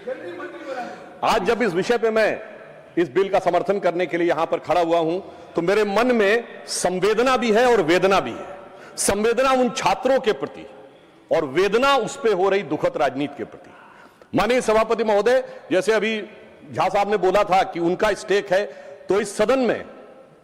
आज जब इस विषय पे मैं इस बिल का समर्थन करने के लिए यहां पर खड़ा हुआ हूं तो मेरे मन में संवेदना भी है और वेदना भी है। संवेदना उन छात्रों के प्रति और वेदना उस पे हो रही दुखद राजनीति के प्रति। माननीय सभापति महोदय, जैसे अभी झा साहब ने बोला था कि उनका स्टेक है, तो इस सदन में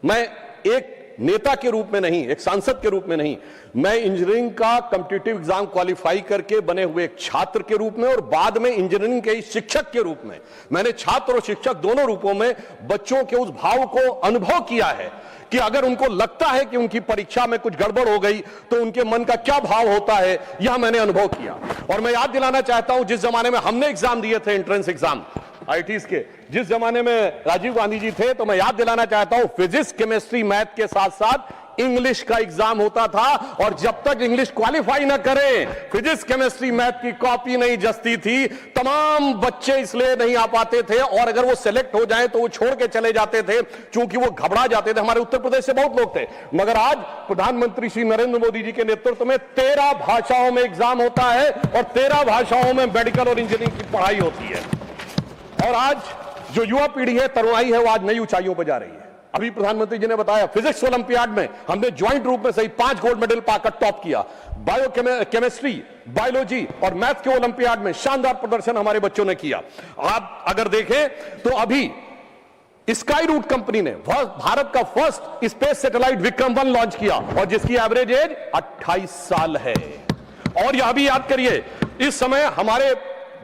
मैं एक नेता के रूप में नहीं, एक सांसद के रूप में नहीं, मैं इंजीनियरिंग का कॉम्पिटिटिव एग्जाम क्वालिफाई करके बने हुए एक छात्र के रूप में और बाद में इंजीनियरिंग के शिक्षक के रूप में मैंने छात्र और शिक्षक दोनों रूपों में बच्चों के उस भाव को अनुभव किया है कि अगर उनको लगता है कि उनकी परीक्षा में कुछ गड़बड़ हो गई तो उनके मन का क्या भाव होता है, यह मैंने अनुभव किया। और मैं याद दिलाना चाहता हूं, जिस जमाने में हमने एग्जाम दिए थे, एंट्रेंस एग्जाम आईटीज के, जिस जमाने में राजीव गांधी जी थे, तो मैं याद दिलाना चाहता हूं फिजिक्स, केमिस्ट्री, मैथ के साथ साथ इंग्लिश का एग्जाम होता था। और जब तक इंग्लिश क्वालिफाई ना करें, फिजिक्स, केमिस्ट्री, मैथ की कॉपी नहीं जचती थी, तमाम बच्चे इसलिए नहीं आ पाते थे और अगर वो सेलेक्ट हो जाएं तो वो छोड़ के चले जाते थे, क्योंकि वो घबरा जाते थे। हमारे उत्तर प्रदेश से बहुत लोग थे, मगर आज प्रधानमंत्री श्री नरेंद्र मोदी जी के नेतृत्व में 13 भाषाओं में एग्जाम होता है और 13 भाषाओं में मेडिकल और इंजीनियरिंग की पढ़ाई होती है। और आज जो युवा पीढ़ी है, तरुणाई है, वो आज नई ऊंचाइयों पर जा रही है। अभी प्रधानमंत्री जी ने बताया, फिजिक्स ओलंपियाड में हमने ज्वाइंट रूप में सही 5 गोल्ड मेडल पाकर टॉप किया। केमिस्ट्री, बायोलॉजी और मैथ के ओलंपियाड में शानदार प्रदर्शन हमारे बच्चों ने किया। आप अगर देखें तो अभी स्काई रूट कंपनी ने भारत का first space satellite Vikram 1 launch किया और जिसकी एवरेज एज 28 साल है। और यह भी याद करिए, इस समय हमारे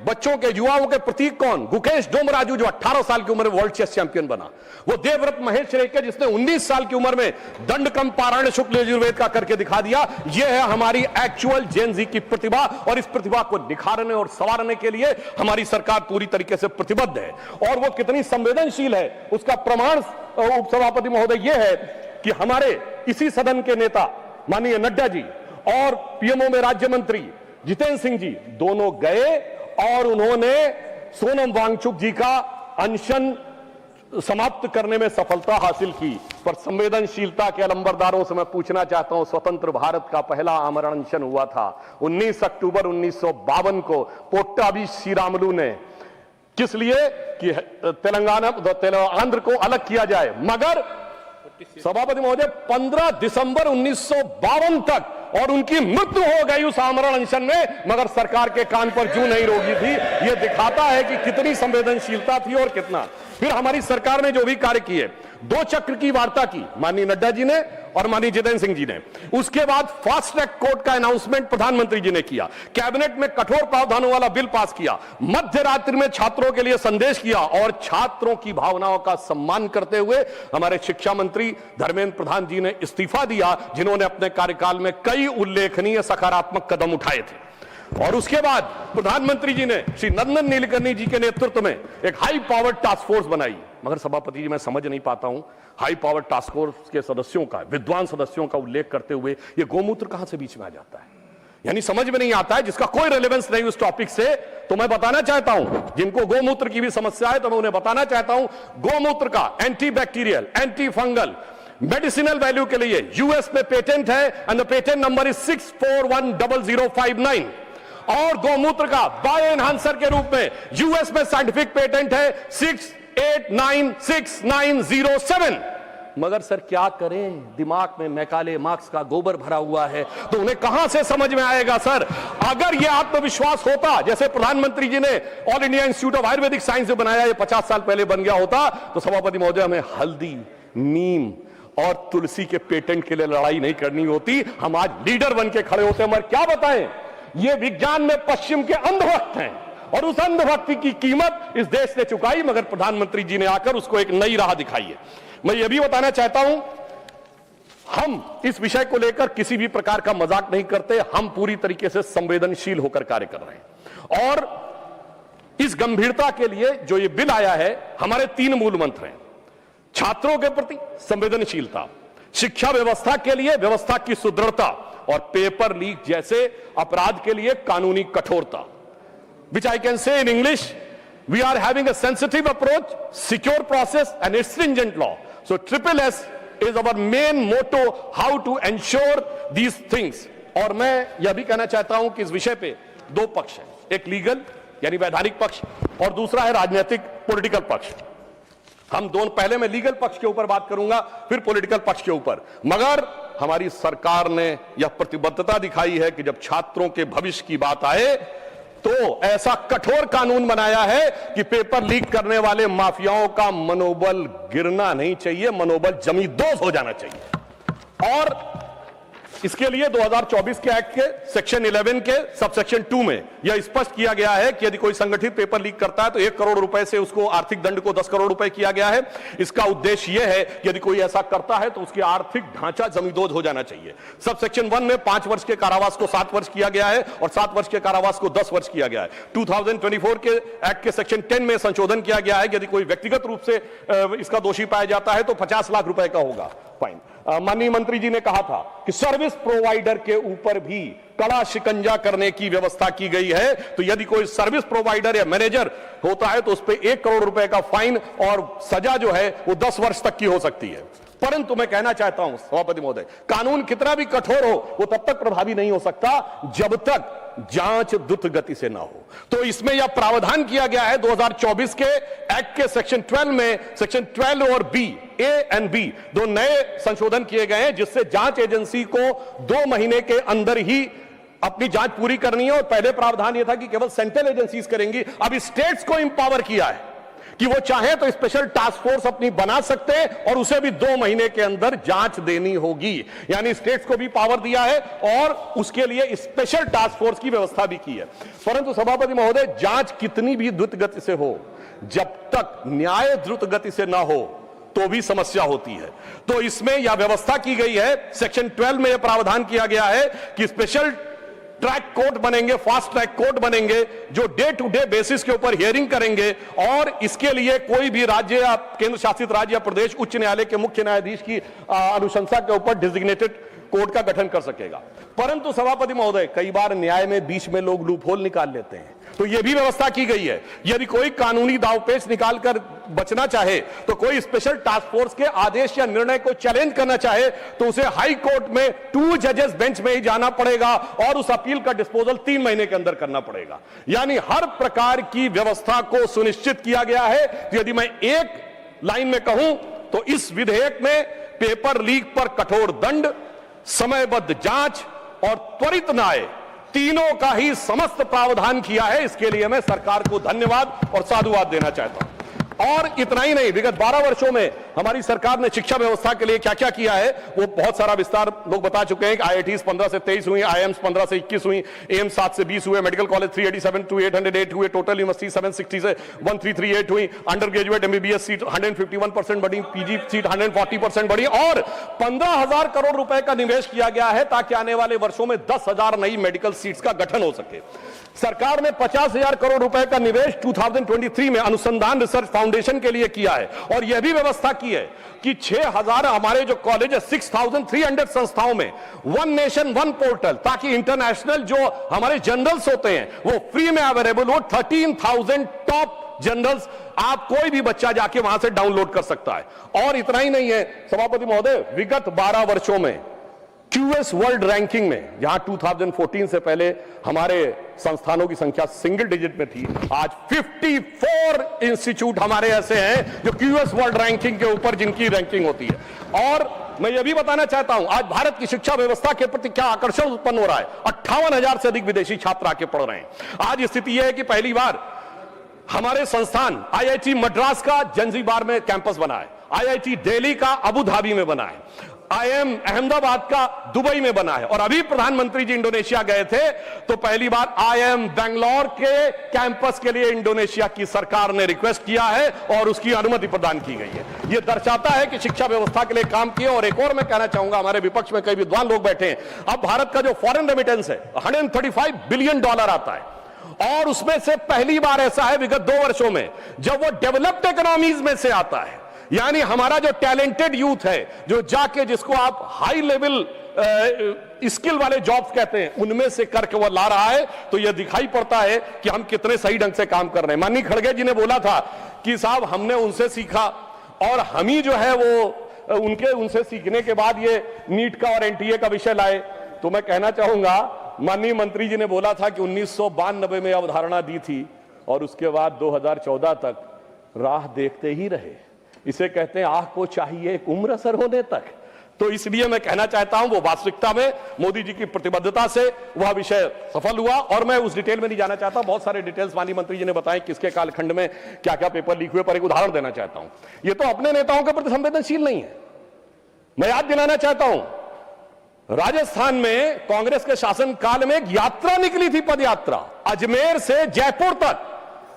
बच्चों के, युवाओं के प्रतीक कौन? गुकेश डोमराजू, जो 18 साल की उम्र में वर्ल्ड चेस चैंपियन बना। वो देवव्रत महेश रेखे, जिसने 19 साल की उम्र में दंडकम पारायण शुक्ल यजुर्वेद का करके दिखा दिया। यह है हमारी एक्चुअल जेन जी की प्रतिभा और इस प्रतिभा को निखारने और संवारने के लिए हमारी सरकार पूरी तरीके से प्रतिबद्ध है। और वो कितनी संवेदनशील है, उसका प्रमाण उपसभापति महोदय यह है कि हमारे इसी सदन के नेता माननीय नड्डा जी और पीएमओ में राज्य मंत्री जितेंद्र सिंह जी दोनों गए और उन्होंने सोनम वांगचुक जी का अनशन समाप्त करने में सफलता हासिल की। पर संवेदनशीलता के अलंबरदारों से मैं पूछना चाहता हूं, स्वतंत्र भारत का पहला आमरण अनशन हुआ था 19 अक्टूबर 1952 को पोट्टाभी श्रीरामुलु ने। किस लिए? कि तेलंगाना, आंध्र को अलग किया जाए। मगर सभापति महोदय, 15 दिसंबर 1952 तक और उनकी मृत्यु हो गई उस आमरण अनशन में, मगर सरकार के कान पर जूं नहीं रोगी थी। यह दिखाता है कि कितनी संवेदनशीलता थी और कितना। फिर हमारी सरकार ने जो भी कार्य किए, 2 चक्र की वार्ता की माननीय नड्डा जी ने और माननीय जितेंद्र सिंह जी ने। उसके बाद फास्ट ट्रैक कोर्ट का अनाउंसमेंट प्रधानमंत्री जी ने किया, कैबिनेट में कठोर प्रावधानों वाला बिल पास किया, मध्य रात्रि में छात्रों के लिए संदेश किया और छात्रों की भावनाओं का सम्मान करते हुए हमारे शिक्षा मंत्री धर्मेंद्र प्रधान जी ने इस्तीफा दिया, जिन्होंने अपने कार्यकाल में कई उल्लेखनीय सकारात्मक कदम उठाए थे। और उसके बाद प्रधानमंत्री जी ने श्री नंदन नीलकर्णी जी के नेतृत्व में एक हाई पावर टास्क फोर्स बनाई। मगर सभापति जी, मैं समझ नहीं पाता हूं, हाई पावर टास्क फोर्स के सदस्यों का, विद्वान सदस्यों का उल्लेख करते हुए ये गोमूत्र कहां से बीच में आ जाता है? यानी समझ में नहीं आता है, जिसका कोई रेलेवेंस नहीं उस टॉपिक से। तो मैं बताना चाहता हूं, जिनको गोमूत्र की भी समस्या है, तो मैं उन्हें बताना चाहता हूं, गोमूत्र का anti bacterial, anti fungal, medicinal value के लिए यूएस में पेटेंट है and the patent number is 6410059। और गोमूत्र का बायो एनहांसर के रूप में यूएस में साइंटिफिक पेटेंट है 6896907। मगर सर क्या करें, दिमाग में मैकाले मार्क्स का गोबर भरा हुआ है, तो उन्हें कहां से समझ में आएगा? सर, अगर यह आत्मविश्वास होता, जैसे प्रधानमंत्री जी ने all India institute of Ayurvedic science जो बनाया, ये 50 साल पहले बन गया होता, तो सभापति महोदय हमें हल्दी, नीम और तुलसी के पेटेंट के लिए लड़ाई नहीं करनी होती। हम आज लीडर बन के खड़े होते हैं। मगर क्या बताएं, ये विज्ञान में पश्चिम के अंधभक्त हैं और उस अंधभक्ति की कीमत इस देश ने चुकाई, मगर प्रधानमंत्री जी ने आकर उसको एक नई राह दिखाई है। मैं ये भी बताना चाहता हूं, हम इस विषय को लेकर किसी भी प्रकार का मजाक नहीं करते। हम पूरी तरीके से संवेदनशील होकर कार्य कर रहे हैं और इस गंभीरता के लिए जो ये बिल आया है, हमारे 3 मूल मंत्र हैं। छात्रों के प्रति संवेदनशीलता, शिक्षा व्यवस्था के लिए व्यवस्था की सुदृढ़ता और पेपर लीक जैसे अपराध के लिए कानूनी कठोरता। Which I can say in English, we are having a sensitive approach, secure process and a stringent law. So SSS is our main motto, how to ensure these things. और मैं यह भी कहना चाहता हूं कि इस विषय पे 2 पक्ष हैं, एक लीगल यानी वैधानिक पक्ष, और दूसरा है राजनीतिक पॉलिटिकल पक्ष। हम दोनों, पहले मैं लीगल पक्ष के ऊपर बात करूंगा, फिर पॉलिटिकल पक्ष के ऊपर। मगर हमारी सरकार ने यह प्रतिबद्धता दिखाई है कि जब छात्रों के भविष्य की बात आए तो ऐसा कठोर कानून बनाया है कि पेपर लीक करने वाले माफियाओं का मनोबल गिरना नहीं चाहिए, मनोबल जमींदोज हो जाना चाहिए। और इसके लिए 2024 के एक्ट के सेक्शन 11 के सबसेक्शन 2 में यह स्पष्ट किया गया है कि यदि कोई संगठित पेपर लीक करता है तो 1 करोड़ रुपए से उसको आर्थिक दंड को 10 करोड़ रुपए किया गया है। इसका उद्देश्य यह है कि यदि कोई ऐसा करता है तो उसकी आर्थिक ढांचा जमींदोज हो जाना चाहिए। सबसेक्शन 1 में 5 वर्ष के कारावास को 7 वर्ष किया गया है और 7 वर्ष के कारावास को 10 वर्ष किया गया है। 2024 के एक्ट के सेक्शन 10 में संशोधन किया गया है कि यदि कोई व्यक्तिगत रूप से इसका दोषी पाया जाता है तो 50 लाख रुपए का होगा फाइन। माननीय मंत्री जी ने कहा था कि सर्विस प्रोवाइडर के ऊपर भी कड़ा शिकंजा करने की व्यवस्था की गई है। तो यदि कोई सर्विस प्रोवाइडर या मैनेजर होता है तो उस पर 1 करोड़ रुपए का फाइन और सजा जो है वो 10 वर्ष तक की हो सकती है। परंतु मैं कहना चाहता हूं सभापति महोदय, कानून कितना भी कठोर हो वो तब तक प्रभावी नहीं हो सकता जब तक जांच द्रुत गति से ना हो। तो इसमें यह प्रावधान किया गया है 2024 के एक्ट के सेक्शन 12 में, सेक्शन 12 और बी, ए एंड बी, दो नए संशोधन किए गए हैं जिससे जांच एजेंसी को 2 महीने के अंदर ही अपनी जांच पूरी करनी है। और पहले प्रावधान यह था कि केवल सेंट्रल एजेंसीज करेंगी, अब स्टेट्स को इंपावर किया है कि वो चाहे तो स्पेशल टास्क फोर्स अपनी बना सकते हैं और उसे भी 2 महीने के अंदर जांच देनी होगी। यानी स्टेट्स को भी पावर दिया है और उसके लिए स्पेशल टास्क फोर्स की व्यवस्था भी की है। परंतु सभापति महोदय, जांच कितनी भी द्रुत गति से हो, जब तक न्याय द्रुत गति से ना हो तो भी समस्या होती है। तो इसमें यह व्यवस्था की गई है, सेक्शन 12 में यह प्रावधान किया गया है कि स्पेशल ट्रैक कोर्ट बनेंगे, फास्ट ट्रैक कोर्ट बनेंगे जो डे टू डे बेसिस के ऊपर हियरिंग करेंगे और इसके लिए कोई भी राज्य या केंद्र शासित राज्य या प्रदेश उच्च न्यायालय के मुख्य न्यायाधीश की अनुशंसा के ऊपर डेजिग्नेटेड कोर्ट का गठन कर सकेगा। परंतु सभापति महोदय, कई बार न्याय में बीच में लोग लूपहोल निकाल लेते हैं, तो यह भी व्यवस्था की गई है यदि कोई कानूनी दावपेच निकालकर बचना चाहे तो कोई स्पेशल टास्क फोर्स के आदेश या निर्णय को चैलेंज करना चाहे तो उसे हाई कोर्ट में 2 जजेस बेंच में ही जाना पड़ेगा और उस अपील का डिस्पोजल 3 महीने के अंदर करना पड़ेगा। यानी हर प्रकार की व्यवस्था को सुनिश्चित किया गया है। तो यदि मैं एक लाइन में कहूं तो इस विधेयक में पेपर लीक पर कठोर दंड, समयबद्ध जांच और त्वरित न्याय, तीनों का ही समस्त प्रावधान किया है। इसके लिए मैं सरकार को धन्यवाद और साधुवाद देना चाहता हूं। और इतना ही नहीं, विगत 12 वर्षों में हमारी सरकार ने शिक्षा व्यवस्था के लिए क्या क्या किया है वो बहुत सारा विस्तार लोग बता चुके हैं कि IITs 15 से 23 हुई, IIMs 15 से 21 हुई, एम्स 7 से 20 हुए, मेडिकल कॉलेज 387 to 808 हुए, टोटल यूनिवर्सिटी 760 से 1338 हुई, अंडर ग्रेजुएट MBBS सीट 151% बढ़ी, PG सीट 140% बढ़ी और 15,000 करोड़ रुपए का निवेश किया गया है ताकि आने वाले वर्षों में 10,000 नई मेडिकल सीट्स का गठन हो सके। सरकार ने 50,000 करोड़ रुपए का निवेश 2023 में अनुसंधान रिसर्च फाउंडेशन के लिए किया है और यह भी व्यवस्था की है कि 6,000 हमारे जो कॉलेज है 6,300 संस्थाओं में वन नेशन वन पोर्टल, ताकि इंटरनेशनल जो हमारे जर्नल्स होते हैं वो फ्री में अवेलेबल हो। 13,000 टॉप जर्नल्स आप कोई भी बच्चा जाके वहां से डाउनलोड कर सकता है। और इतना ही नहीं है सभापति महोदय, विगत 12 वर्षों में QS वर्ल्ड रैंकिंग में, जहां 2014 से पहले हमारे संस्थानों की संख्या सिंगल डिजिट में थी, आज 54 इंस्टीट्यूट हमारे ऐसे हैं जो QS वर्ल्ड रैंकिंग के ऊपर जिनकी रैंकिंग होती है। और मैं यह भी बताना चाहता हूं, आज भारत की शिक्षा व्यवस्था के प्रति क्या आकर्षण उत्पन्न हो रहा है। 58,000 से अधिक विदेशी छात्र आके पढ़ रहे हैं। आज स्थिति यह है कि पहली बार हमारे संस्थान IIT मद्रास का जंजीबार में कैंपस बना है, IIT दिल्ली का अबू धाबी में बना है, IIM अहमदाबाद का दुबई में बना है। और अभी प्रधानमंत्री जी इंडोनेशिया गए थे तो पहली बार IIM बेंगलोर के कैंपस के लिए इंडोनेशिया की सरकार ने रिक्वेस्ट किया है और उसकी अनुमति प्रदान की गई है। यह दर्शाता है कि शिक्षा व्यवस्था के लिए काम किए। और एक और मैं कहना चाहूंगा, हमारे विपक्ष में कई विद्वान लोग बैठे हैं, अब भारत का जो फॉरेन रेमिटेंस है $135 बिलियन आता है और उसमें से पहली बार ऐसा है विगत 2 वर्षों में जब वो डेवलप्ड इकोनॉमीज में से आता है। यानी हमारा जो टैलेंटेड यूथ है, जो जाके जिसको आप हाई लेवल स्किल वाले जॉब्स कहते हैं, उनमें से करके वो ला रहा है। तो यह दिखाई पड़ता है कि हम कितने सही ढंग से काम कर रहे हैं। माननीय खड़गे जी ने बोला था कि साहब हमने उनसे सीखा और हम ही जो है वो उनसे सीखने के बाद ये नीट का और NTA का विषय लाए। तो मैं कहना चाहूंगा, माननीय मंत्री जी ने बोला था कि 1992 में अवधारणा दी थी और उसके बाद 2014 तक राह देखते ही रहे। इसे कहते हैं आह को चाहिए एक उम्र असर होने तक। तो इसलिए मैं कहना चाहता हूं वो वास्तविकता में मोदी जी की प्रतिबद्धता से वह विषय सफल हुआ। और मैं उस डिटेल में नहीं जाना चाहता, बहुत सारे डिटेल्स माननीय मंत्री जी ने बताए किसके कालखंड में क्या क्या पेपर लीक हुए, पर एक उदाहरण देना चाहता हूं। ये तो अपने नेताओं के प्रति संवेदनशील नहीं है। मैं याद दिलाना चाहता हूं, राजस्थान में कांग्रेस के शासन काल में एक यात्रा निकली थी, पदयात्रा, अजमेर से जयपुर तक।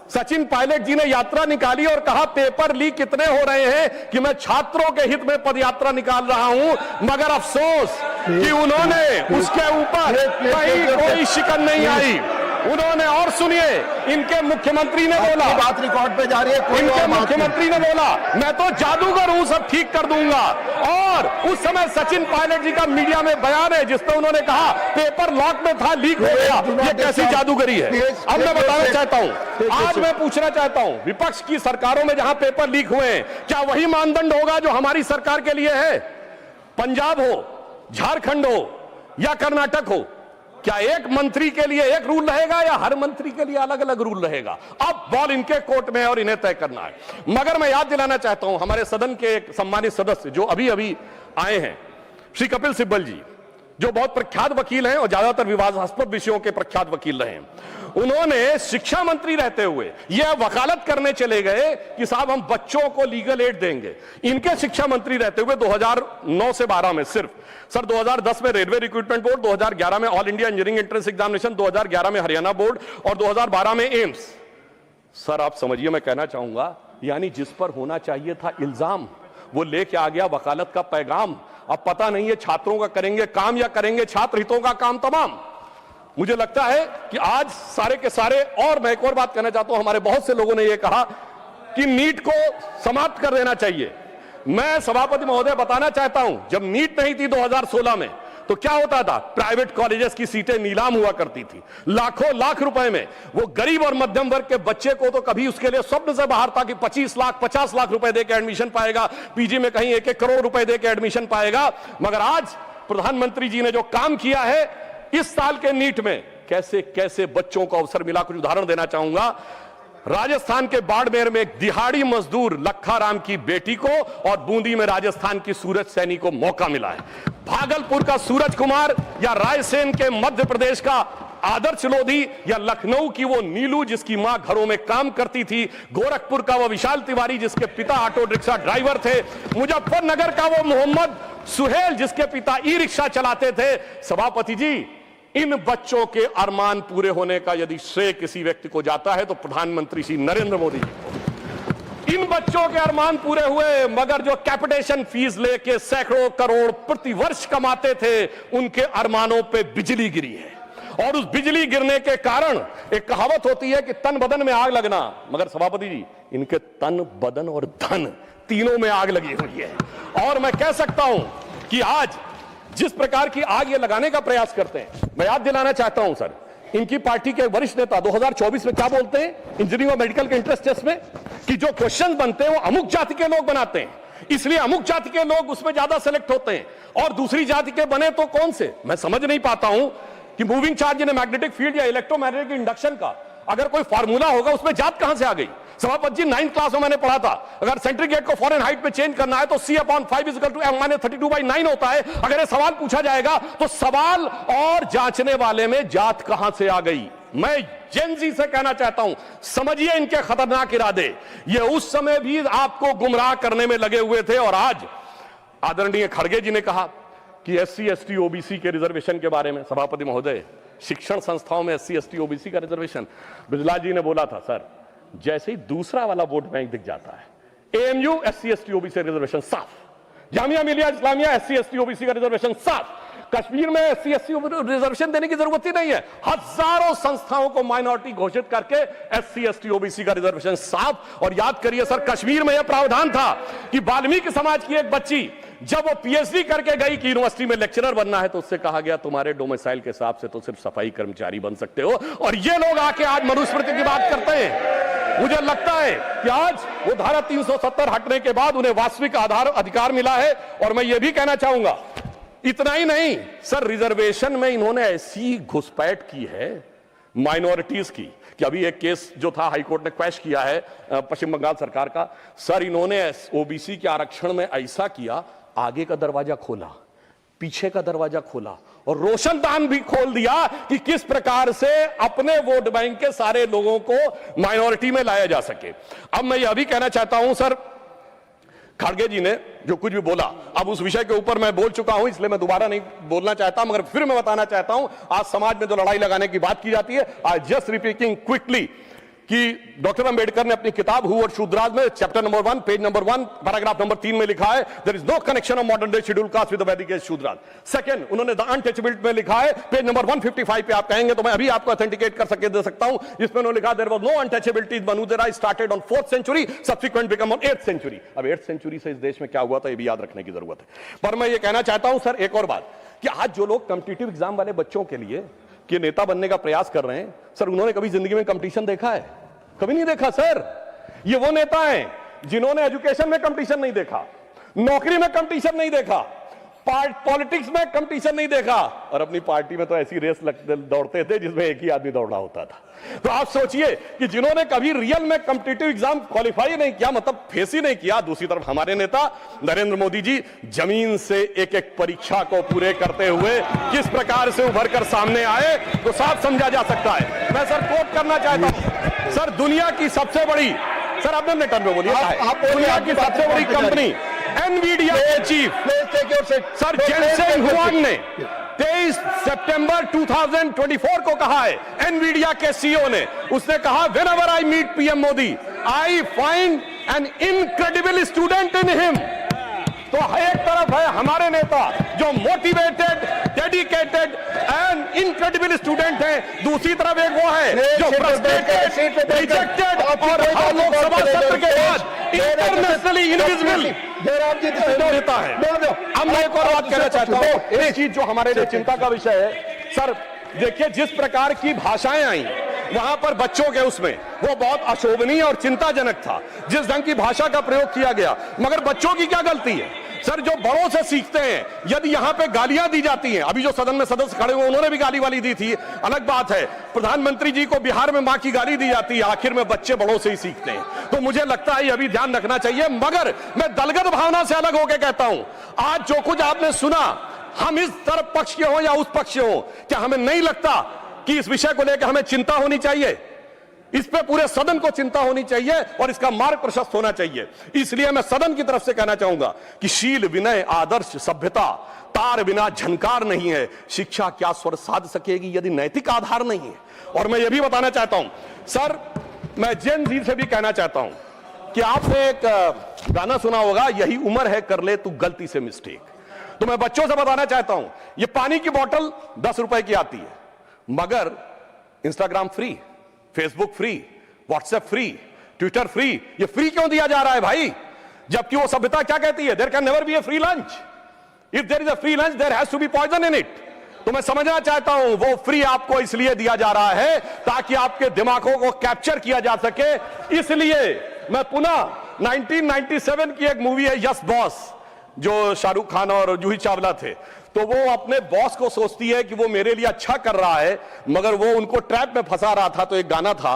सचिन पायलट जी ने यात्रा निकाली और कहा पेपर लीक कितने हो रहे हैं कि मैं छात्रों के हित में पदयात्रा निकाल रहा हूं। मगर अफसोस कि उन्होंने उसके ऊपर कहीं कोई शिकन नहीं आई। उन्होंने, और सुनिए, इनके मुख्यमंत्री ने बोला, बात रिकॉर्ड पे जा रही है, इनके मुख्यमंत्री ने बोला मैं तो जादूगर हूं, सब ठीक कर दूंगा। और उस समय सचिन पायलट जी का मीडिया में बयान है जिसमें उन्होंने कहा पेपर लॉक में था, लीक हो गया। ये कैसी जादूगरी है? अब मैं बताना चाहता हूं, आज मैं पूछना चाहता हूं, विपक्ष की सरकारों में जहां पेपर लीक हुए हैं, क्या वही मानदंड होगा जो हमारी सरकार के लिए है? पंजाब हो, झारखंड हो या कर्नाटक हो, क्या एक मंत्री के लिए एक रूल रहेगा या हर मंत्री के लिए अलग अलग रूल रहेगा? अब बॉल इनके कोर्ट में है और इन्हें तय करना है। मगर मैं याद दिलाना चाहता हूं, हमारे सदन के एक सम्मानित सदस्य जो अभी अभी आए हैं, श्री कपिल सिब्बल जी, जो बहुत प्रख्यात वकील हैं और ज्यादातर विवादास्पद विषयों के प्रख्यात वकील रहे हैं, उन्होंने शिक्षा मंत्री रहते हुए यह वकालत करने चले गए कि साहब हम बच्चों को लीगल एड देंगे। इनके शिक्षा मंत्री रहते हुए 2009 से 12 में सिर्फ, सर 2010 में रेलवे रिक्रूटमेंट बोर्ड, 2011 में all India engineering entrance examination, 2011 में हरियाणा बोर्ड और 2012 में एम्स। सर आप समझिए, मैं कहना चाहूंगा, यानी जिस पर होना चाहिए था इल्जाम, वो लेके आ गया वकालत का पैगाम। अब पता नहीं है छात्रों का करेंगे काम या करेंगे छात्र हितों का काम तमाम। मुझे लगता है कि आज सारे के सारे, और मैं एक और बात कहना चाहता हूं, हमारे बहुत से लोगों ने यह कहा कि नीट को समाप्त कर देना चाहिए। मैं सभापति महोदय बताना चाहता हूं, जब नीट नहीं थी 2016 में, तो क्या होता था? प्राइवेट कॉलेजेस की सीटें नीलाम हुआ करती थी, लाखों लाख रुपए में। वो गरीब और मध्यम वर्ग के बच्चे को तो कभी उसके लिए स्वप्न से बाहर था कि 25 लाख 50 लाख रुपए देकर एडमिशन पाएगा, पीजी में कहीं 1-1 करोड़ रुपए देकर एडमिशन पाएगा। मगर आज प्रधानमंत्री जी ने जो काम किया है इस साल के नीट में, कैसे कैसे बच्चों को अवसर मिला। कुछ उदाहरण देना चाहूंगा। राजस्थान के बाड़मेर में एक दिहाड़ी मजदूर लखा की बेटी को और बूंदी में राजस्थान की सूरज सैनी को मौका मिला है। भागलपुर का सूरज कुमार या रायसेन के मध्य प्रदेश का आदर्श लोधी या लखनऊ की वो नीलू जिसकी मां घरों में काम करती थी, गोरखपुर का वो विशाल तिवारी जिसके पिता ऑटो रिक्शा ड्राइवर थे, मुजफ्फरनगर का वो मोहम्मद सुहेल जिसके पिता ई रिक्शा चलाते थे। सभापति जी, इन बच्चों के अरमान पूरे होने का यदि श्रेय किसी व्यक्ति को जाता है तो प्रधानमंत्री श्री नरेंद्र मोदी जी को। इन बच्चों के अरमान पूरे हुए, मगर जो कैपिटेशन फीस लेके सैकड़ों करोड़ प्रति वर्ष कमाते थे, उनके अरमानों पे बिजली गिरी है। और उस बिजली गिरने के कारण एक कहावत होती है कि तन बदन में आग लगना, मगर सभापति जी इनके तन बदन और धन तीनों में आग लगी हुई है। और मैं कह सकता हूं कि आज जिस प्रकार की आग ये लगाने का प्रयास करते हैं, मैं याद दिलाना चाहता हूं सर, इनकी पार्टी के वरिष्ठ नेता 2024 में क्या बोलते हैं इंजीनियरिंग और मेडिकल के इंट्रेंस टेस्ट में, कि जो क्वेश्चन बनते हैं वो अमुक जाति के लोग बनाते हैं, इसलिए अमुक जाति के लोग उसमें ज्यादा सेलेक्ट होते हैं, और दूसरी जाति के बने तो कौन से। मैं समझ नहीं पाता हूं कि moving charge in magnetic field या इलेक्ट्रोमैग्नेटिक इंडक्शन का अगर कोई फार्मूला होगा उसमें जात कहां से आ गई। सभापति जी 9th क्लास में मैंने पढ़ा था, अगर सेंट्रीग्रेड को फॉरेन हाइट में चेंज करना है तो C/5 = M-32/9 होता है। अगर ये सवाल पूछा जाएगा तो सवाल और जांचने वाले में जात कहां से आ गई। मैं जेनजी से कहना चाहता हूं, समझिए इनके खतरनाक इरादे। ये उस समय भी आपको गुमराह करने में लगे हुए थे, और आज आदरणीय खड़गे जी ने कहा कि SC ST OBC के रिजर्वेशन के बारे में, सभापति महोदय शिक्षण संस्थाओं में SC ST OBC का रिजर्वेशन, बिजला जी ने बोला था सर, जैसे ही दूसरा वाला वोट बैंक दिख जाता है, AMU SC ST OBC reservation साफ, Jamia Millia Islamia SC ST OBC का रिजर्वेशन साफ, कश्मीर में SC ST रिजर्वेशन देने की जरूरत ही नहीं है। हजारों संस्थाओं को माइनॉरिटी घोषित करके SC ST OBC का रिजर्वेशन साफ। और याद करिए सर, कश्मीर में यह प्रावधान था कि वाल्मीकि समाज की एक बच्ची जब वो PhD करके गई कि यूनिवर्सिटी में लेक्चरर बनना है, तो उससे कहा गया तुम्हारे डोमिसाइल के हिसाब से तो सिर्फ सफाई कर्मचारी बन सकते हो। और ये लोग आके आज मनुस्मृति की बात करते हैं। मुझे लगता है कि आज वो धारा 370 हटने के बाद उन्हें वास्तविक अधिकार मिला है। और मैं ये भी कहना चाहूंगा, इतना ही नहीं सर, रिजर्वेशन में इन्होंने ऐसी घुसपैठ की है माइनॉरिटीज की कि अभी एक केस जो था हाईकोर्ट ने क्वैश किया है पश्चिम बंगाल सरकार का। सर, इन्होंने ओबीसी के आरक्षण में ऐसा किया, आगे का दरवाजा खोला, पीछे का दरवाजा खोला और रोशनदान भी खोल दिया कि किस प्रकार से अपने वोट बैंक के सारे लोगों को माइनॉरिटी में लाया जा सके। अब मैं यह भी कहना चाहता हूं सर, खड़गे जी ने जो कुछ भी बोला, अब उस विषय के ऊपर मैं बोल चुका हूं, इसलिए मैं दोबारा नहीं बोलना चाहता, मगर फिर मैं बताना चाहता हूं, आज समाज में जो लड़ाई लगाने की बात की जाती है, आई जस्ट रिपीटिंग क्विकली कि डॉक्टर अंबेडकर ने अपनी किताब हु और शूद्राज में chapter number 1 page number 1 paragraph number 3 में लिखा है, there is no connection of modern day schedule caste with the Vedic age Shudras. Second, उन्होंने द अनटचेबिलिटी में लिखा है, पेज नंबर 155 पे आप कहेंगे तो मैं अभी आपको ऑथेंटिकेट कर सके दे सकता हूं, जिसमें उन्होंने लिखा देयर वाज नो अनटचेबिलिटी मनुदेरा started on 4th century, subsequent become on 8th century. अब 8th सेंचुरी से इस देश में क्या हुआ था, ये भी याद रखने की जरूरत है। पर मैं ये कहना चाहता हूं सर एक और बात, कि आज जो लोग कॉम्पिटिटिव एग्जाम वाले बच्चों के लिए कि नेता बनने का प्रयास कर रहे हैं, सर उन्होंने कभी जिंदगी में कंपटीशन देखा है? कभी नहीं देखा सर। ये वो नेता हैं जिन्होंने एजुकेशन में कंपटीशन नहीं देखा, नौकरी में कंपटीशन नहीं देखा, पॉलिटिक्स में कंपटीशन नहीं देखा, और अपनी पार्टी में तो ऐसी रेस दौड़ते थे जिसमें एक ही आदमी दौड़ा होता था। तो आप सोचिए कि जिन्होंने कभी रियल में कॉम्पिटिटिव एग्जाम क्वालिफाई नहीं किया, मतलब फेस ही नहीं किया। दूसरी तरफ हमारे नेता नरेंद्र मोदी जी जमीन से एक एक परीक्षा को पूरे करते हुए किस प्रकार से उभर कर सामने आए, तो साफ समझा जा सकता है। मैं सर कोट करना चाहता हूं, सर दुनिया की सबसे बड़ी, सर आपने अपने टर्म में बोलिए, दुनिया की सबसे बड़ी कंपनी एनवीडिया के चीफ सर जेनसेन हुआंग ने 23 सितंबर 2024 को कहा है, एनवीडिया के सीईओ ने, उसने कहा whenever I meet PM Modi I find an incredible student in him. तो एक तरफ है हमारे नेता जो motivated, dedicated and incredible student है, दूसरी तरफ एक वो है जो फ्रस्ट्रेटेड, रिजेक्टेड और हर लोकसभा सत्र के बाद इंटरनेशनली इनविजिबल नेता है। अब मैं एक और बात कहना चाहता हूं, एक चीज जो हमारे लिए चिंता का विषय है सर, देखिए जिस प्रकार की भाषाएं आई वहां पर बच्चों के उसमें वो बहुत अशोभनीय और चिंताजनक था, जिस ढंग की भाषा का प्रयोग किया गया, मगर बच्चों की क्या गलती है सर, जो बड़ों से सीखते हैं। यदि यहां पे गालियां दी जाती हैं, अभी जो सदन में सदस्य खड़े हुए उन्होंने भी गाली वाली दी थी, अलग बात है। प्रधानमंत्री जी को बिहार में मां की गाली दी जाती है, आखिर में बच्चे बड़ों से ही सीखते हैं। तो मुझे लगता है ये भी ध्यान रखना चाहिए। मगर मैं दलगत भावना से अलग होकर कहता हूं, आज जो कुछ आपने सुना, हम इस तरफ पक्ष के हों या उस पक्ष के हों, क्या हमें नहीं लगता कि इस विषय को लेकर हमें चिंता होनी चाहिए? इस पे पूरे सदन को चिंता होनी चाहिए और इसका मार्ग प्रशस्त होना चाहिए। इसलिए मैं सदन की तरफ से कहना चाहूंगा कि शील, विनय, आदर्श, सभ्यता तार बिना झनकार नहीं है। शिक्षा क्या स्वर साध सकेगी यदि नैतिक आधार नहीं है? और मैं यह भी बताना चाहता हूं सर, मैं जेन जी से भी कहना चाहता हूं कि आपने एक गाना सुना होगा, यही उम्र है कर ले तू गलती से मिस्टेक। तो मैं बच्चों से बताना चाहता हूं, यह पानी की बोतल 10 रुपए की आती है, मगर Instagram free, Facebook free, WhatsApp free, Twitter free, ये फ्री क्यों दिया जा रहा है भाई? जबकि वो सभ्यता क्या कहती है, there can never be a free lunch, if there is a free lunch there has to be poison in it. तो मैं समझना चाहता हूं वो फ्री आपको इसलिए दिया जा रहा है ताकि आपके दिमागों को कैप्चर किया जा सके। इसलिए मैं पुनः 1997 की एक मूवी है यस बॉस, जो शाहरुख खान और जूही चावला थे, तो वो अपने बॉस को सोचती है कि वो मेरे लिए अच्छा कर रहा है, मगर वो उनको ट्रैप में फंसा रहा था। तो एक गाना था,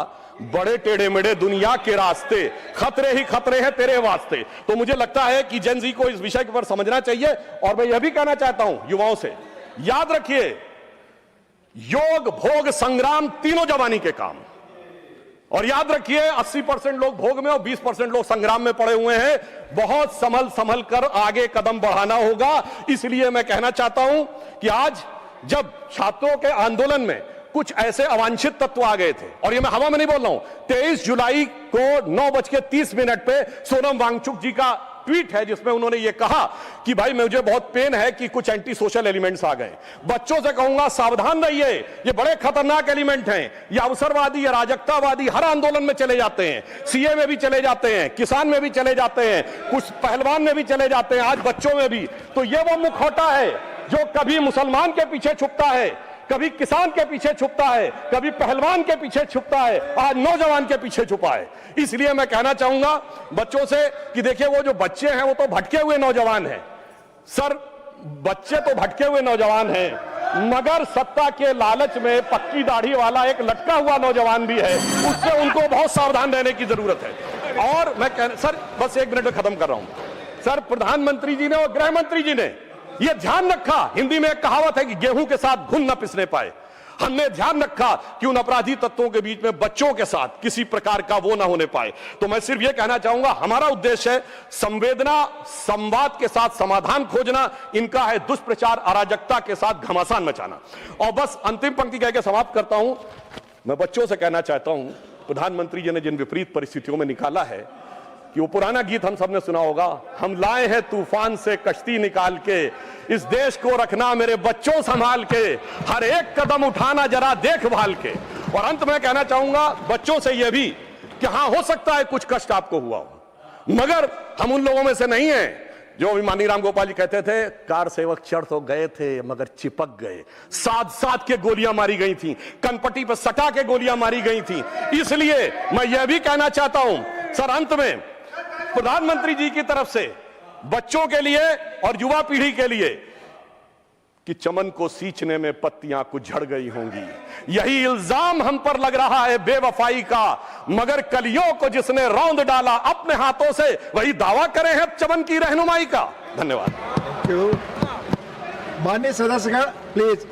बड़े टेढ़े मेढ़े दुनिया के रास्ते, खतरे ही खतरे हैं तेरे वास्ते। तो मुझे लगता है कि जेन जी को इस विषय के ऊपर समझना चाहिए। और मैं यह भी कहना चाहता हूं युवाओं से, याद रखिए योग, भोग, संग्राम तीनों जवानी के काम। और याद रखिए 80% लोग भोग में और 20% लोग संग्राम में पड़े हुए हैं। बहुत संभल कर आगे कदम बढ़ाना होगा। इसलिए मैं कहना चाहता हूं कि आज जब छात्रों के आंदोलन में कुछ ऐसे अवांछित तत्व आ गए थे, और ये मैं हवा में नहीं बोल रहा हूं, 23 जुलाई को 9:30 पे सोनम वांगचुक जी का ट्वीट है जिसमें उन्होंने ये कहा कि भाई मुझे बहुत पेन है कि कुछ एंटी सोशल एलिमेंट्स आ गए। बच्चों से कहूंगा सावधान रहिए, ये बड़े खतरनाक एलिमेंट हैं, ये अवसरवादी, ये राजकतावादी हर आंदोलन में चले जाते हैं, सीए में भी चले जाते हैं, किसान में भी चले जाते हैं, कुछ पहलवान में भी चले जाते हैं, आज बच्चों में भी। तो ये वो मुखौटा है जो कभी मुसलमान के पीछे छुपता है, कभी किसान के पीछे छुपता है, कभी पहलवान के पीछे छुपता है, आज नौजवान के पीछे छुपा है। इसलिए मैं कहना चाहूंगा बच्चों से कि देखिए वो जो बच्चे हैं वो तो भटके हुए नौजवान हैं सर, बच्चे तो भटके हुए नौजवान हैं, मगर सत्ता के लालच में पक्की दाढ़ी वाला एक लटका हुआ नौजवान भी है, उससे उनको बहुत सावधान रहने की जरूरत है। और मैं सर बस 1 मिनट में खत्म कर रहा हूं। सर, प्रधानमंत्री जी ने और गृह मंत्री जी ने यह ध्यान रखा, हिंदी में एक कहावत है कि गेहूं के साथ घुन न पिसने पाए। हमने ध्यान रखा कि उन अपराधी तत्वों के बीच में बच्चों के साथ किसी प्रकार का वो ना होने पाए। तो मैं सिर्फ ये कहना चाहूंगा, हमारा उद्देश्य है संवेदना, संवाद के साथ समाधान खोजना, इनका है दुष्प्रचार, अराजकता के साथ घमासान मचाना। और बस अंतिम पंक्ति कह के समाप्त करता हूं। मैं बच्चों से कहना चाहता हूं, प्रधानमंत्री जी ने जिन विपरीत परिस्थितियों में निकाला है कि वो पुराना गीत हम सबने सुना होगा, हम लाए हैं तूफान से कश्ती निकाल के, इस देश को रखना मेरे बच्चों संभाल के, हर एक कदम उठाना जरा देखभाल के। और अंत में कहना चाहूंगा बच्चों से यह भी कि हां, हो सकता है कुछ कष्ट आपको हुआ हो, मगर हम उन लोगों में से नहीं हैं जो अभिमानी राम गोपाल जी कहते थे, कार सेवक चढ़ तो गए थे मगर चिपक गए, साथ साथ के गोलियां मारी गई थी, कनपट्टी पर सटा के गोलियां मारी गई थी। इसलिए मैं यह भी कहना चाहता हूं सर, अंत में प्रधानमंत्री जी की तरफ से बच्चों के लिए और युवा पीढ़ी के लिए कि चमन को सींचने में पत्तियां कुछ झड़ गई होंगी, यही इल्जाम हम पर लग रहा है बेवफाई का, मगर कलियों को जिसने रौंद डाला अपने हाथों से, वही दावा करे हैं चमन की रहनुमाई का। धन्यवाद। माननीय सदस्यगण प्लीज।